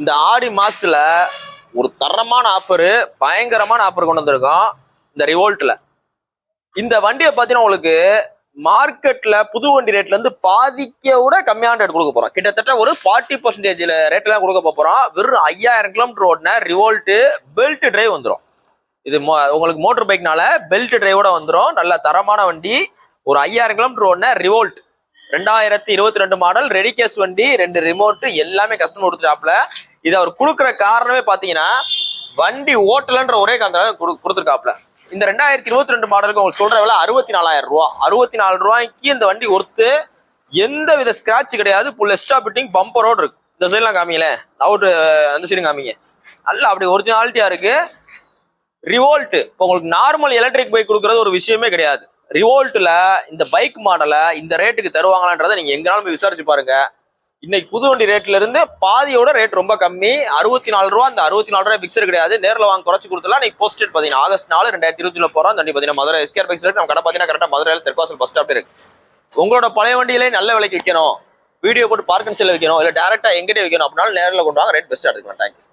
இந்த ஆடி மாசத்துல ஒரு தரமான ஆஃபரு, பயங்கரமான ஆஃபர் கொண்டு வந்திருக்கோம் இந்த ரிவோல்ட்ல. இந்த வண்டியை பார்த்தீங்கன்னா உங்களுக்கு மார்க்கெட்ல புது வண்டி ரேட்ல இருந்து பாதிக்க விட கம்மியான ரேட் கொடுக்க போறோம். கிட்டத்தட்ட ஒரு 40% ரேட்ல தான் கொடுக்க போறோம். வெறும் 5000 கிலோமீட்டர் ஓடின ரிவோல்ட் பெல்ட் டிரைவ் வந்துடும். இது உங்களுக்கு மோட்டர் பைக்னால பெல்ட் டிரைவோட வந்துடும். நல்ல தரமான வண்டி. ஒரு 5000 கிலோமீட்டர் ஓடின ரிவோல்ட் 2022 மாடல், ரெடி கேஸ் வண்டி, 2 ரிமோட் எல்லாமே கஸ்டமர் கொடுத்துட்டாப்ல. இதை அவர் கொடுக்குற காரணமே பாத்தீங்கன்னா வண்டி ஓட்டலன்ற ஒரே காரணம் கொடுத்துருக்காப்ல. இந்த 2022 மாடலுக்கு உங்களுக்கு சொல்ற விலை 64,000 ரூபா. 64 ரூபாய்க்கு இந்த வண்டி ஒர்த்து. எந்த வித ஸ்கிராட்ச் கிடையாது. புல் எக்ஸ்ட்ரா பிட்டிங் பம்பரோடு இருக்கு. இந்த சைட்லாம் காமிங்களே, அவுட் அந்த சைடும் காமிங்க. நல்லா அப்படி ஒரிஜினாலிட்டியா இருக்கு. ரிவோல்ட் உங்களுக்கு நார்மல் எலக்ட்ரிக் பைக் கொடுக்கறது ஒரு விஷயமே கிடையாது. ரிவோல்ட்ல இந்த பைக் மாடலை இந்த ரேட்டுக்கு தருவாங்களான்றதை நீங்க எங்கனாலும் போய் விசாரிச்சு பாருங்க. இன்னைக்கு புது வண்டி ரேட்ல இருந்து பாதியோட ரேட் ரொம்ப கம்மி. 64 ரூபா. அந்த 64 ரூபாய் பிக்சர் கிடையாது. நேரில் வாங்க குறைச்சு கொடுத்தலாம். நீங்க போஸ்டேட் பாத்தீங்கன்னா ஆகஸ்ட் 4, 2020 போறோம். அந்த வண்டி பாத்தீங்கன்னா மதுரை எஸ்கேர் பைக்ஸ் நம்ம கடை பாத்தீங்கன்னா கரெக்டா மதுரையில தெற்காசல் பஸ் ஸ்டாப் இருக்கு. உங்களோட பழைய வண்டியிலே நல்ல விலைக்கு விற்கணும், வீடியோ போட்டு பார்க்கன்சில வைக்கணும், இல்ல டேரக்டா எங்கிட்ட வைக்கணும் அப்படின்னாலும் நேரில் கொண்டு வாங்க. ரேட் பெஸ்டா எடுத்துக்கலாம். தேங்க்ஸ்.